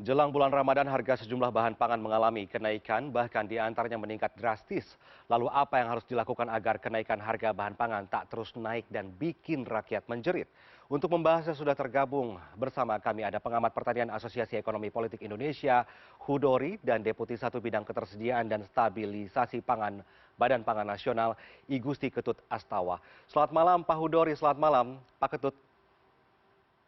Jelang bulan Ramadan, harga sejumlah bahan pangan mengalami kenaikan, bahkan di antaranya meningkat drastis. Lalu apa yang harus dilakukan agar kenaikan harga bahan pangan tak terus naik dan bikin rakyat menjerit? Untuk membahasnya sudah tergabung bersama kami ada pengamat pertanian Asosiasi Ekonomi Politik Indonesia, Hudori, dan Deputi 1 Bidang Ketersediaan dan Stabilisasi Pangan Badan Pangan Nasional, I Gusti Ketut Astawa. Selamat malam Pak Hudori, selamat malam Pak Ketut.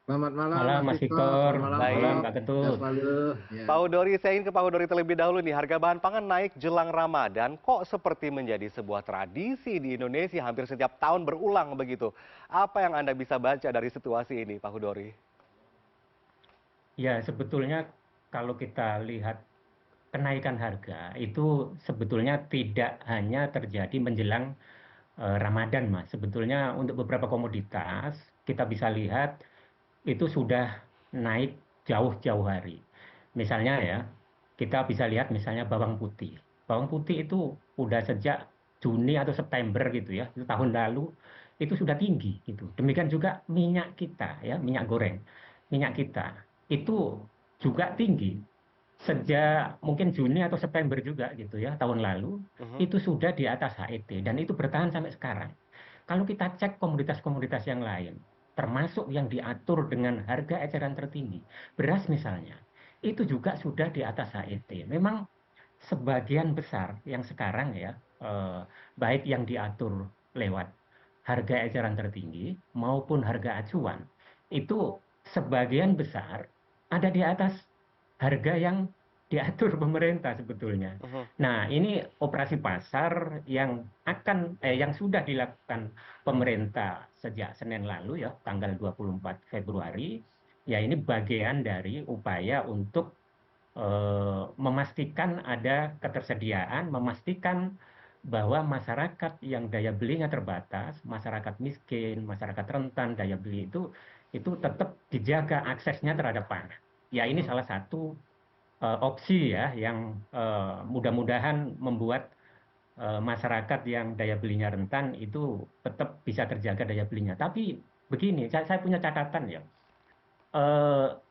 Selamat malam Malam Mas Mas Victor, Victor, selamat malam malam Prof. Kak Ya Ketut. selalu. Ya. Pak Hudori, saya ingin ke Pak Hudori terlebih dahulu nih. Harga bahan pangan naik jelang Ramadan, kok seperti menjadi sebuah tradisi di Indonesia hampir setiap tahun berulang begitu. Apa yang Anda bisa baca dari situasi ini, Pak Hudori? Ya, sebetulnya kalau kita lihat kenaikan harga itu sebetulnya tidak hanya terjadi menjelang Ramadan, Mas. Sebetulnya untuk beberapa komoditas kita bisa lihat itu sudah naik jauh-jauh hari. Misalnya ya, kita bisa lihat misalnya bawang putih. Bawang putih itu udah sejak Juni atau September gitu ya, itu tahun lalu itu sudah tinggi gitu. Demikian juga minyak kita ya, minyak goreng. Minyak kita itu juga tinggi. Sejak mungkin Juni atau September juga gitu ya, tahun lalu Mhm. itu sudah di atas HET dan itu bertahan sampai sekarang. Kalau kita cek komoditas-komoditas yang lain, termasuk yang diatur dengan harga eceran tertinggi, beras misalnya, itu juga sudah di atas HET. Memang sebagian besar yang sekarang ya, baik yang diatur lewat harga eceran tertinggi maupun harga acuan, itu sebagian besar ada di atas harga yang diatur pemerintah sebetulnya. Mhm. Nah, ini operasi pasar yang sudah dilakukan pemerintah sejak Senin lalu ya, tanggal 24 Februari. Ya, ini bagian dari upaya untuk memastikan ada ketersediaan, memastikan bahwa masyarakat yang daya belinya terbatas, masyarakat miskin, masyarakat rentan daya beli itu tetap dijaga aksesnya terhadap pangan. Ya, ini Mhm. salah satu opsi ya yang mudah-mudahan membuat masyarakat yang daya belinya rentan itu tetap bisa terjaga daya belinya. Tapi begini, saya punya catatan ya.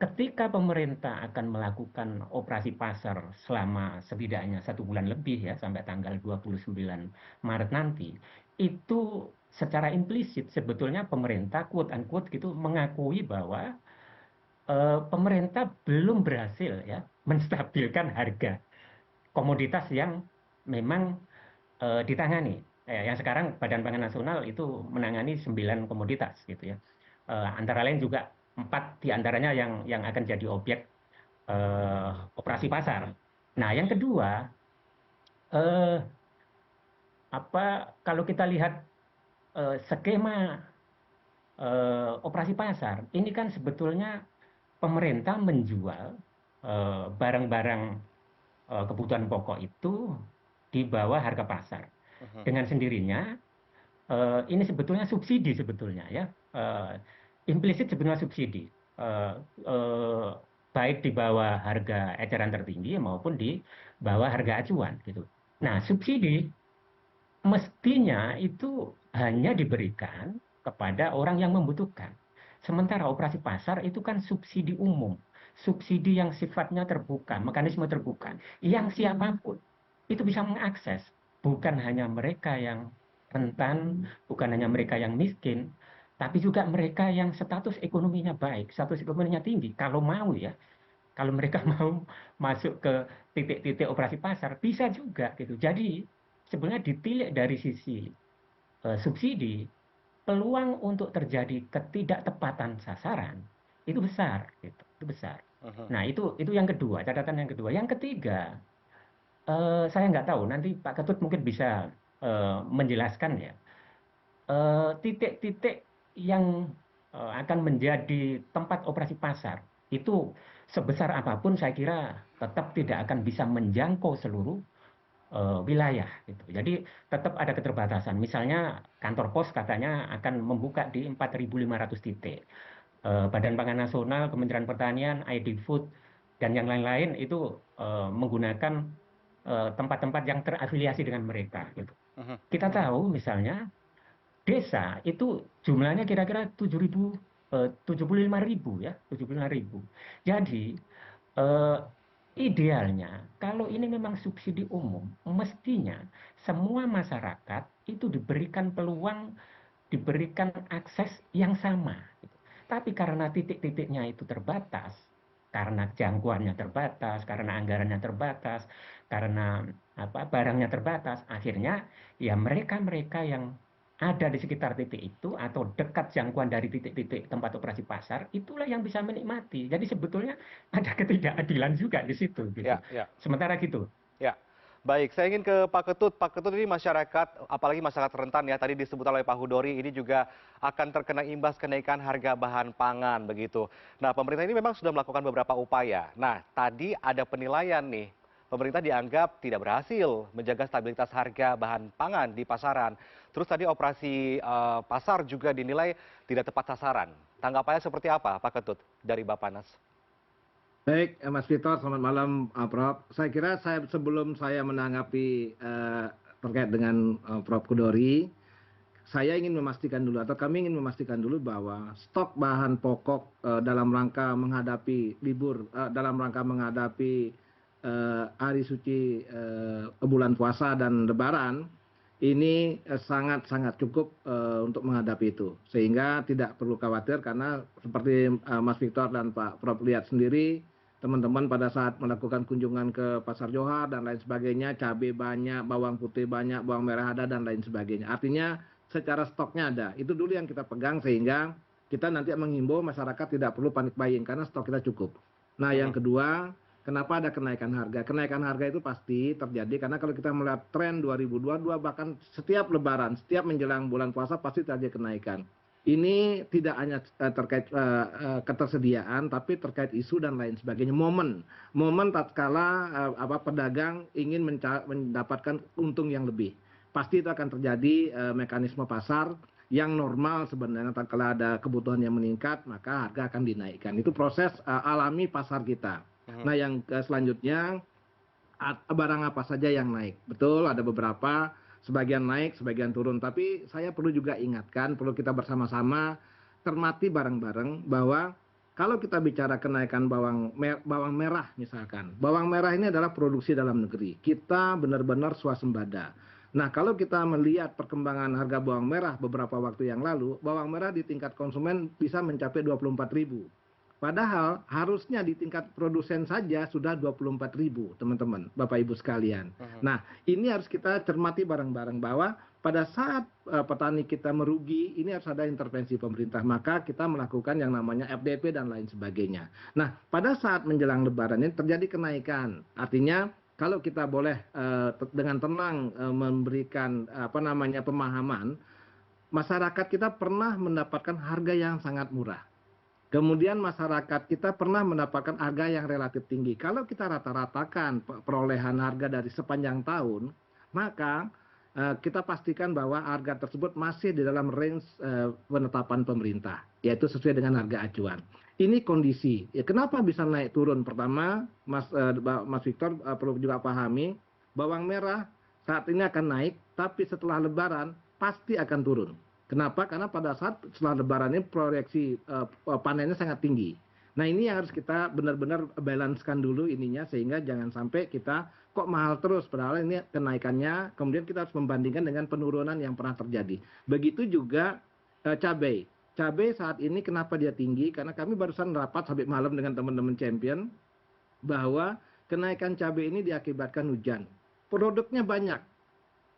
Ketika pemerintah akan melakukan operasi pasar selama setidaknya 1 bulan lebih ya sampai tanggal 29 Maret nanti, itu secara implisit sebetulnya pemerintah quote unquote gitu mengakui bahwa pemerintah belum berhasil ya menstabilkan harga komoditas yang memang ditangani. Yang sekarang Badan Pangan Nasional itu menangani 9 komoditas gitu ya. Antara lain juga 4 diantaranya yang akan jadi objek operasi pasar. Nah, yang kedua, eh, apa kalau kita lihat skema operasi pasar, ini kan sebetulnya pemerintah menjual barang-barang kebutuhan pokok itu di bawah harga pasar. Mhm. Dengan sendirinya, ini sebetulnya subsidi sebetulnya ya. Implisit sebenarnya subsidi. Eh, eh, Baik di bawah harga eceran tertinggi maupun di bawah harga acuan gitu. Nah, subsidi mestinya itu hanya diberikan kepada orang yang membutuhkan. Sementara operasi pasar itu kan subsidi umum, subsidi yang sifatnya terbuka, mekanisme terbuka, yang siapapun itu bisa mengakses, bukan hanya mereka yang rentan, bukan hanya mereka yang miskin, tapi juga mereka yang status ekonominya baik, status ekonominya tinggi. Kalau mau ya, kalau mereka mau masuk ke titik-titik operasi pasar, bisa juga gitu. Jadi sebenarnya ditilik dari sisi subsidi, peluang untuk terjadi ketidaktepatan sasaran itu besar, gitu. Itu besar. Mhm. Nah, itu yang kedua, catatan yang kedua. Yang ketiga, saya nggak tahu, nanti Pak Ketut mungkin bisa menjelaskan ya. Titik-titik yang akan menjadi tempat operasi pasar itu sebesar apapun saya kira tetap tidak akan bisa menjangkau seluruh wilayah gitu. Jadi tetap ada keterbatasan. Misalnya kantor pos katanya akan membuka di 4.500 titik. Badan Pangan Nasional, Kementerian Pertanian, ID Food dan yang lain-lain itu menggunakan tempat-tempat yang terafiliasi dengan mereka gitu. Mhm. Kita tahu misalnya desa itu jumlahnya kira-kira 7.000 75.000 ya, 75.000. Jadi Eh, Idealnya, kalau ini memang subsidi umum, mestinya semua masyarakat itu diberikan peluang, diberikan akses yang sama, gitu. Tapi karena titik-titiknya itu terbatas, karena jangkauannya terbatas, karena anggarannya terbatas, karena barangnya terbatas, akhirnya ya mereka-mereka yang ada di sekitar titik itu atau dekat jangkauan dari titik-titik tempat operasi pasar, itulah yang bisa menikmati. Jadi sebetulnya ada ketidakadilan juga di situ, gitu. Ya, ya. Sementara gitu. Ya, baik. Saya ingin ke Pak Ketut. Pak Ketut, ini masyarakat, apalagi masyarakat rentan ya, tadi disebut oleh Pak Hudori, ini juga akan terkena imbas kenaikan harga bahan pangan begitu. Nah, pemerintah ini memang sudah melakukan beberapa upaya. Nah, tadi ada penilaian nih, pemerintah dianggap tidak berhasil menjaga stabilitas harga bahan pangan di pasaran. Terus tadi operasi pasar juga dinilai tidak tepat sasaran. Tanggapannya seperti apa, Pak Ketut, dari Bappenas? Baik, Mas Victor, selamat malam, Prof. Saya kira sebelum saya menanggapi terkait dengan Prof. Kudori, saya ingin memastikan dulu atau kami ingin memastikan dulu bahwa stok bahan pokok dalam rangka menghadapi libur, dalam rangka menghadapi hari suci bulan puasa dan Lebaran ini sangat-sangat cukup untuk menghadapi itu, sehingga tidak perlu khawatir karena seperti Mas Victor dan Pak Prof lihat sendiri, teman-teman pada saat melakukan kunjungan ke pasar Johar dan lain sebagainya, cabai banyak, bawang putih banyak, bawang merah ada dan lain sebagainya. Artinya secara stoknya ada. Itu dulu yang kita pegang sehingga kita nanti menghimbau masyarakat tidak perlu panik buying karena stok kita cukup. Nah, yang kedua, kenapa ada kenaikan harga? Kenaikan harga itu pasti terjadi karena kalau kita melihat tren 2022 bahkan setiap lebaran, setiap menjelang bulan puasa pasti terjadi kenaikan. Ini tidak hanya terkait ketersediaan, tapi terkait isu dan lain sebagainya. Momen tatkala pedagang ingin mendapatkan untung yang lebih. Pasti itu akan terjadi mekanisme pasar yang normal sebenarnya. Tatkala ada kebutuhan yang meningkat, maka harga akan dinaikkan. Itu proses alami pasar kita. Nah, yang selanjutnya barang apa saja yang naik. Betul, ada beberapa, sebagian naik, sebagian turun. Tapi saya perlu juga ingatkan, perlu kita bersama-sama cermati bareng-bareng bahwa kalau kita bicara kenaikan bawang merah misalkan, bawang merah ini adalah produksi dalam negeri. Kita benar-benar swasembada. Nah, kalau kita melihat perkembangan harga bawang merah beberapa waktu yang lalu, bawang merah di tingkat konsumen bisa mencapai 24.000. Padahal harusnya di tingkat produsen saja sudah 24.000, teman-teman, Bapak Ibu sekalian. Nah, ini harus kita cermati bareng-bareng bahwa pada saat petani kita merugi, ini harus ada intervensi pemerintah. Maka kita melakukan yang namanya FDP dan lain sebagainya. Nah, pada saat menjelang Lebaran ini terjadi kenaikan. Artinya kalau kita boleh dengan tenang memberikan pemahaman, masyarakat kita pernah mendapatkan harga yang sangat murah. Kemudian masyarakat kita pernah mendapatkan harga yang relatif tinggi. Kalau kita rata-ratakan perolehan harga dari sepanjang tahun, maka kita pastikan bahwa harga tersebut masih di dalam range penetapan pemerintah, yaitu sesuai dengan harga acuan. Ini kondisi. Ya, kenapa bisa naik turun? Pertama, Mas Victor perlu juga pahami, bawang merah saat ini akan naik, tapi setelah Lebaran pasti akan turun. Kenapa? Karena pada saat setelah Lebaran ini proyeksi panennya sangat tinggi. Nah, ini yang harus kita benar-benar balancekan dulu ininya sehingga jangan sampai kita kok mahal terus padahal ini kenaikannya, kemudian kita harus membandingkan dengan penurunan yang pernah terjadi. Begitu juga cabai. Cabai saat ini kenapa dia tinggi? Karena kami barusan rapat sampai malam dengan teman-teman champion bahwa kenaikan cabai ini diakibatkan hujan. Produknya banyak,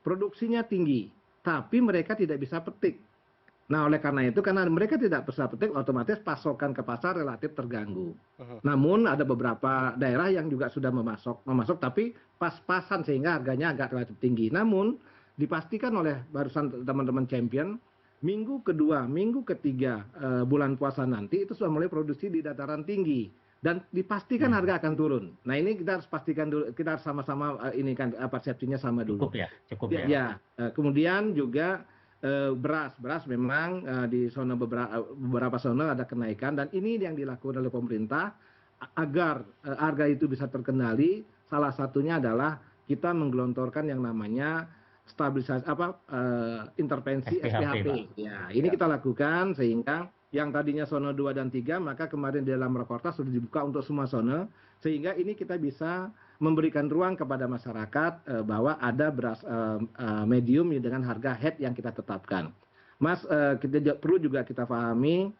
produksinya tinggi, tapi mereka tidak bisa petik. Nah, oleh karena itu, karena mereka tidak bisa petik, otomatis pasokan ke pasar relatif terganggu. Namun ada beberapa daerah yang juga sudah memasok, tapi pas-pasan sehingga harganya agak relatif tinggi. Namun dipastikan oleh barusan teman-teman champion, minggu kedua, minggu ketiga bulan puasa nanti itu sudah mulai produksi di dataran tinggi dan dipastikan harga akan turun. Nah, ini kita harus pastikan dulu, kita harus sama-sama ini kan persepsinya sama dulu. Cukup ya. Kemudian juga beras memang di zona beberapa zona ada kenaikan dan ini yang dilakukan oleh pemerintah agar harga itu bisa terkendali. Salah satunya adalah kita menggelontorkan yang namanya stabilisasi intervensi SPHP. Ya, ini kita lakukan sehingga yang tadinya zona 2 dan 3, maka kemarin di dalam Rakortas sudah dibuka untuk semua zona, sehingga ini kita bisa memberikan ruang kepada masyarakat bahwa ada beras medium dengan harga head yang kita tetapkan. Mas, perlu juga kita pahami,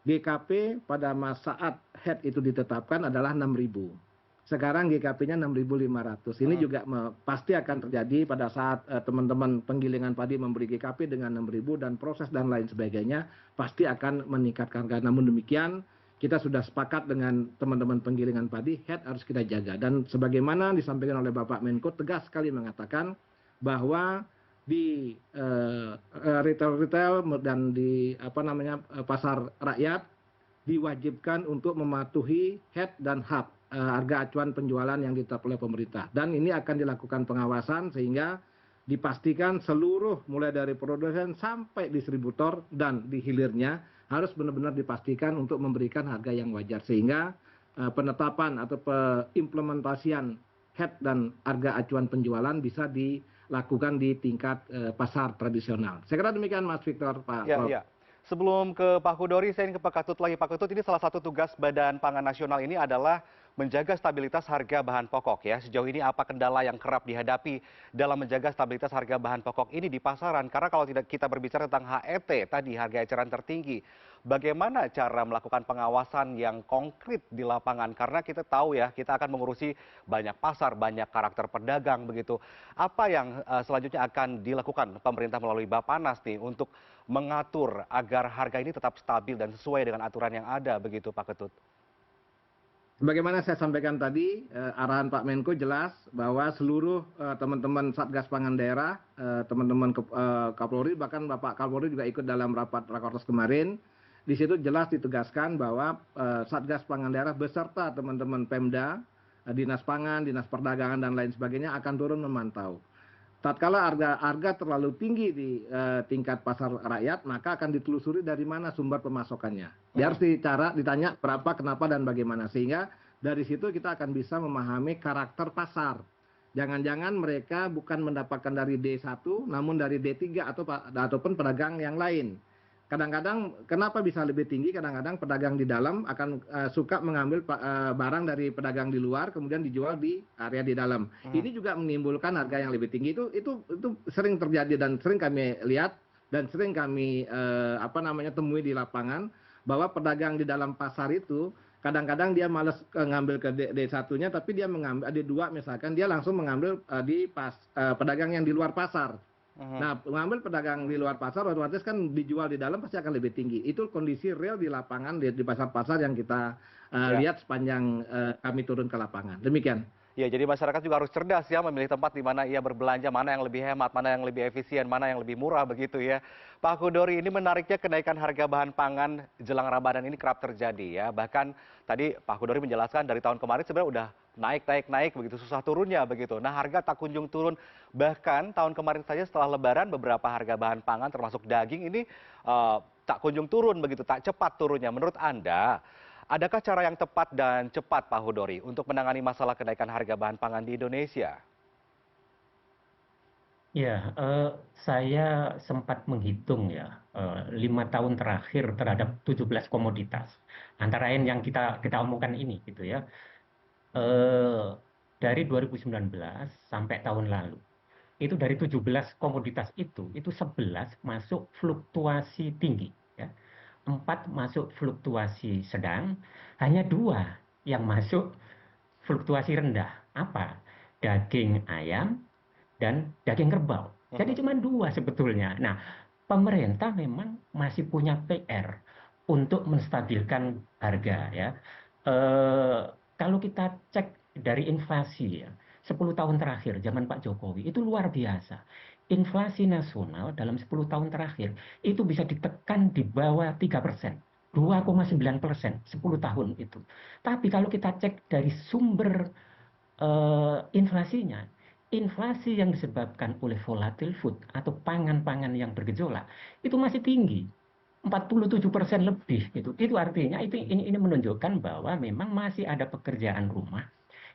GKP pada saat head itu ditetapkan adalah 6.000. Sekarang GKP-nya 6.500. Ini juga pasti akan terjadi pada saat teman-teman penggilingan padi memberi GKP dengan 6.000 dan proses dan lain sebagainya pasti akan meningkatkan harga. Namun demikian, kita sudah sepakat dengan teman-teman penggilingan padi, head harus kita jaga. Dan sebagaimana disampaikan oleh Bapak Menko, tegas sekali mengatakan bahwa di retail dan di pasar rakyat diwajibkan untuk mematuhi head dan hub, harga acuan penjualan yang ditetapkan oleh pemerintah. Dan ini akan dilakukan pengawasan sehingga dipastikan seluruh mulai dari produsen sampai distributor dan di hilirnya harus benar-benar dipastikan untuk memberikan harga yang wajar, sehingga penetapan atau implementasian head dan harga acuan penjualan bisa dilakukan di tingkat pasar tradisional. Saya kira demikian Mas Victor, Pak Prof. Ya. Sebelum ke Pak Kudori, saya ingin ke Pak Ketut lagi. Pak Ketut, ini salah satu tugas Badan Pangan Nasional ini adalah menjaga stabilitas harga bahan pokok ya. Sejauh ini apa kendala yang kerap dihadapi dalam menjaga stabilitas harga bahan pokok ini di pasaran? Karena kalau tidak kita berbicara tentang HET tadi, harga eceran tertinggi, bagaimana cara melakukan pengawasan yang konkret di lapangan? Karena kita tahu ya, kita akan mengurusi banyak pasar, banyak karakter pedagang begitu. Apa yang selanjutnya akan dilakukan pemerintah melalui Bappenas nih untuk mengatur agar harga ini tetap stabil dan sesuai dengan aturan yang ada begitu Pak Ketut? Sebagaimana saya sampaikan tadi, arahan Pak Menko jelas bahwa seluruh teman-teman Satgas Pangan Daerah, teman-teman Kapolri, bahkan Bapak Kapolri juga ikut dalam rapat Rakortas kemarin. Di situ jelas ditegaskan bahwa Satgas Pangan Daerah beserta teman-teman Pemda, Dinas Pangan, Dinas Perdagangan dan lain sebagainya akan turun memantau. Tatkala harga terlalu tinggi di tingkat pasar rakyat, maka akan ditelusuri dari mana sumber pemasokannya. Dia harus ditanya berapa, kenapa, dan bagaimana. Sehingga dari situ kita akan bisa memahami karakter pasar. Jangan-jangan mereka bukan mendapatkan dari D1, namun dari D3 ataupun pedagang yang lain. Kadang-kadang kenapa bisa lebih tinggi? Kadang-kadang pedagang di dalam akan suka mengambil barang dari pedagang di luar kemudian dijual di area di dalam. Ini juga menimbulkan harga yang lebih tinggi. Itu sering terjadi dan sering kami lihat dan sering kami temui di lapangan bahwa pedagang di dalam pasar itu kadang-kadang dia malas ngambil ke D1-nya, tapi dia mengambil D2 misalkan, dia langsung mengambil di pedagang yang di luar pasar. Nah, mengambil pedagang di luar pasar otomatis kan dijual di dalam pasti akan lebih tinggi. Itu kondisi real di lapangan di pasar-pasar yang kita lihat sepanjang kami turun ke lapangan. Demikian. Ya, jadi masyarakat juga harus cerdas ya memilih tempat di mana ia berbelanja, mana yang lebih hemat, mana yang lebih efisien, mana yang lebih murah begitu ya. Pak Kudori, ini menariknya kenaikan harga bahan pangan jelang Ramadan ini kerap terjadi ya. Bahkan tadi Pak Kudori menjelaskan dari tahun kemarin sebenarnya udah naik begitu, susah turunnya begitu. Nah, harga tak kunjung turun. Bahkan tahun kemarin saja setelah Lebaran beberapa harga bahan pangan termasuk daging ini tak kunjung turun begitu, tak cepat turunnya. Menurut Anda, adakah cara yang tepat dan cepat Pak Kudori untuk menangani masalah kenaikan harga bahan pangan di Indonesia? Ya, saya sempat menghitung ya, 5 tahun terakhir terhadap 17 komoditas. Antara lain yang kita omongkan ini gitu ya. Dari 2019 sampai tahun lalu, itu dari 17 komoditas itu 11 masuk fluktuasi tinggi, ya. 4 masuk fluktuasi sedang, hanya 2 yang masuk fluktuasi rendah. Apa? Daging ayam dan daging kerbau. Jadi cuma 2 sebetulnya. Nah, pemerintah memang masih punya PR untuk menstabilkan harga ya. Kalau kita cek dari inflasi ya, 10 tahun terakhir zaman Pak Jokowi itu luar biasa. Inflasi nasional dalam 10 tahun terakhir itu bisa ditekan di bawah 3%. 2,9% 10 tahun itu. Tapi kalau kita cek dari sumber inflasinya, inflasi yang disebabkan oleh volatile food atau pangan-pangan yang bergejolak itu masih tinggi. 47% lebih gitu. Itu artinya ini menunjukkan bahwa memang masih ada pekerjaan rumah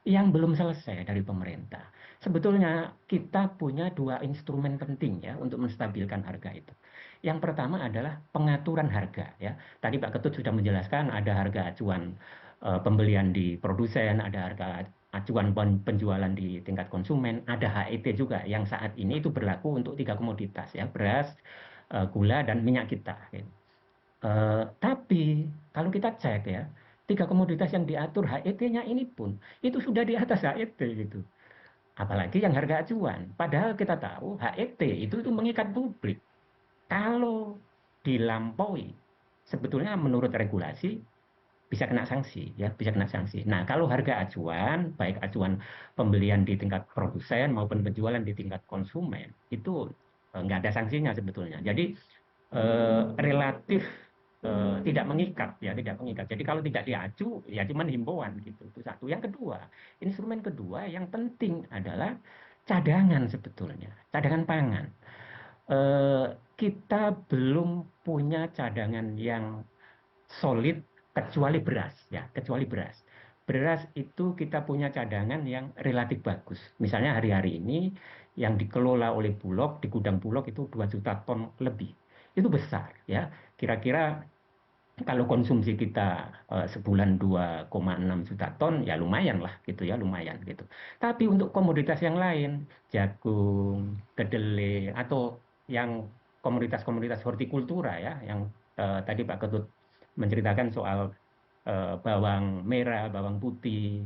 yang belum selesai dari pemerintah. Sebetulnya kita punya 2 instrumen penting ya untuk menstabilkan harga itu. Yang pertama adalah pengaturan harga ya. Tadi Pak Ketut sudah menjelaskan ada harga acuan pembelian di produsen, ada harga acuan penjualan di tingkat konsumen, ada HET juga yang saat ini itu berlaku untuk 3 komoditas ya, beras, gula dan minyak kita. Gitu. Tapi kalau kita cek ya, 3 komoditas yang diatur HET-nya ini pun itu sudah di atas HET gitu. Apalagi yang harga acuan. Padahal kita tahu HET itu mengikat publik. Kalau dilampaui, sebetulnya menurut regulasi bisa kena sanksi, ya bisa kena sanksi. Nah, kalau harga acuan, baik acuan pembelian di tingkat produsen maupun penjualan di tingkat konsumen, itu nggak ada sanksinya sebetulnya. Jadi relatif tidak mengikat, ya tidak mengikat. Jadi kalau tidak diacu, ya cuma himbauan gitu. Itu satu. Yang kedua, instrumen kedua yang penting adalah cadangan sebetulnya, cadangan pangan. Eh, kita belum punya cadangan yang solid kecuali beras ya, kecuali beras. Beras itu kita punya cadangan yang relatif bagus. Misalnya hari-hari ini yang dikelola oleh Bulog di gudang Bulog itu 2 juta ton lebih. Itu besar ya. Kira-kira kalau konsumsi kita sebulan 2,6 juta ton ya lumayan lah gitu ya, lumayan gitu. Tapi untuk komoditas yang lain, jagung, kedelai atau yang komoditas-komoditas hortikultura ya, yang tadi Pak Ketut menceritakan soal bawang merah, bawang putih,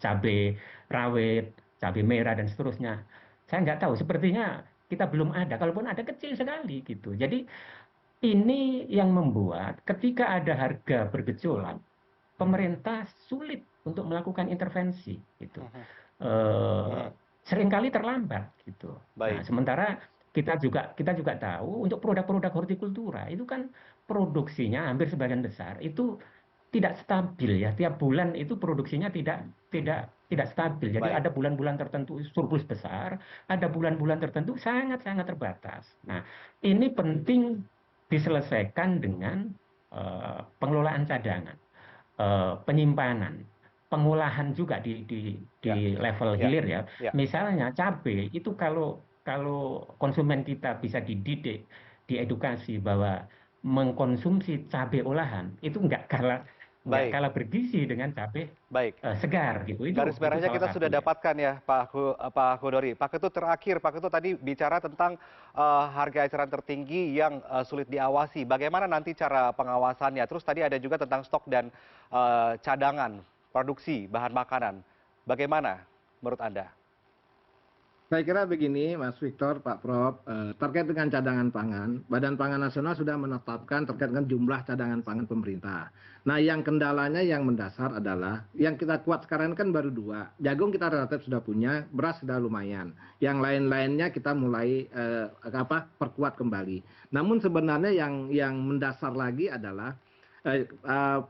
cabai rawit, cabai merah dan seterusnya. Saya nggak tahu, sepertinya kita belum ada. Kalaupun ada kecil sekali gitu. Jadi ini yang membuat ketika ada harga bergejolak, pemerintah sulit untuk melakukan intervensi gitu. Eh, seringkali terlambat gitu. Nah, Baik, sementara kita juga tahu untuk produk-produk hortikultura itu kan produksinya hampir sebagian besar itu tidak stabil ya. Tiap bulan itu produksinya tidak stabil. Jadi baik. ada bulan-bulan tertentu surplus besar, ada bulan-bulan tertentu sangat-sangat terbatas. Nah, ini penting diselesaikan dengan pengelolaan cadangan, penyimpanan, pengolahan juga Ya, di level ya, hilir ya. ya. Misalnya cabai itu kalau kalau konsumen kita bisa dididik, diedukasi bahwa mengkonsumsi cabai olahan itu nggak Baik, kalah bergizi dengan cabai baik. segar gitu. Garis Itu merahnya salah kita sudah satu ya. dapatkan ya Pak Kudori. Pak Ketut terakhir, Pak Ketut tadi bicara tentang harga eceran tertinggi yang sulit diawasi. Bagaimana nanti cara pengawasannya? Terus tadi ada juga tentang stok dan cadangan produksi bahan makanan. Bagaimana menurut Anda? Saya kira begini, Mas Victor, Pak Prof, terkait dengan cadangan pangan, Badan Pangan Nasional sudah menetapkan terkait dengan jumlah cadangan pangan pemerintah. Nah, yang kendalanya yang mendasar adalah yang kita kuat sekarang kan baru 2. Jagung kita relatif sudah punya, beras sudah lumayan. Yang lain-lainnya kita mulai perkuat kembali. Namun sebenarnya yang mendasar lagi adalah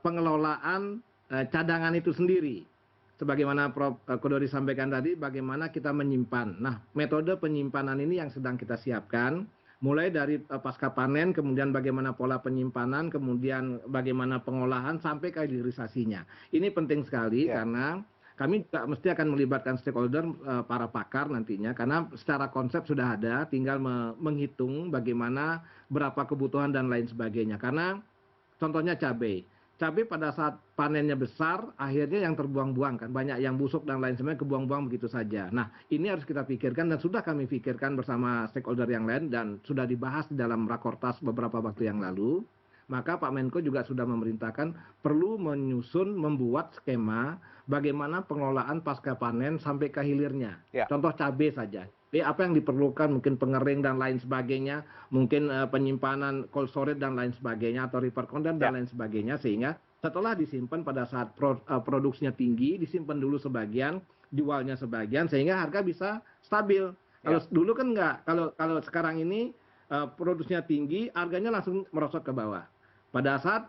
pengelolaan cadangan itu sendiri. Sebagaimana Prof. Kodori sampaikan tadi, bagaimana kita menyimpan. Nah, metode penyimpanan ini yang sedang kita siapkan, mulai dari pasca panen, kemudian bagaimana pola penyimpanan, kemudian bagaimana pengolahan, sampai ke hilirisasinya. Ini penting sekali Ya, karena kami juga mesti akan melibatkan stakeholder, para pakar nantinya, karena secara konsep sudah ada, tinggal menghitung bagaimana berapa kebutuhan dan lain sebagainya. Karena contohnya cabai. Cabai pada saat panennya besar, akhirnya yang terbuang-buang kan, banyak yang busuk dan lain sebagainya kebuang-buang begitu saja. Nah, ini harus kita pikirkan dan sudah kami pikirkan bersama stakeholder yang lain dan sudah dibahas di dalam rakortas beberapa waktu yang lalu. Maka Pak Menko juga sudah memerintahkan perlu menyusun, membuat skema bagaimana pengelolaan pasca panen sampai ke hilirnya. ya, Contoh cabai saja. Apa yang diperlukan, mungkin pengering dan lain sebagainya, mungkin penyimpanan cold storage dan lain sebagainya, atau repair content ya. dan lain sebagainya, sehingga setelah disimpan pada saat produksinya tinggi, disimpan dulu sebagian, jualnya sebagian, sehingga harga bisa stabil. Kalau Ya. dulu kan enggak, kalau sekarang ini produksinya tinggi, harganya langsung merosot ke bawah. Pada saat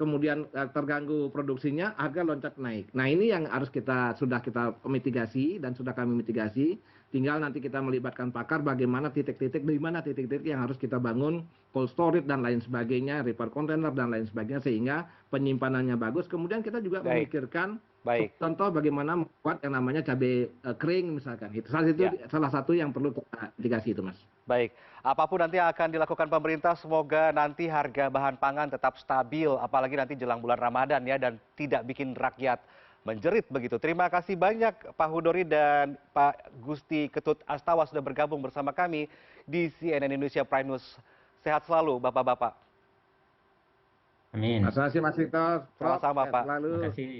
kemudian terganggu produksinya, harga loncat naik. Nah, ini yang harus sudah kita mitigasi dan sudah kami mitigasi. Tinggal nanti kita melibatkan pakar bagaimana titik-titik, di mana titik-titik yang harus kita bangun, cold storage dan lain sebagainya, repair container dan lain sebagainya, sehingga penyimpanannya bagus. Kemudian kita juga Baik. memikirkan Baik. Contoh bagaimana membuat yang namanya cabai kering misalkan. Itu salah satu yang perlu kita mitigasi itu, Mas. Baik, apapun nanti yang akan dilakukan pemerintah, semoga nanti harga bahan pangan tetap stabil, apalagi nanti jelang bulan Ramadan ya, dan tidak bikin rakyat menjerit begitu. Terima kasih banyak Pak Hudori dan Pak Gusti Ketut Astawa sudah bergabung bersama kami di CNN Indonesia Prime News. Sehat selalu Bapak-Bapak. Amin. Terima kasih Mas Victor. Prof, Sama-sama, sehat Pak. selalu. Terima kasih.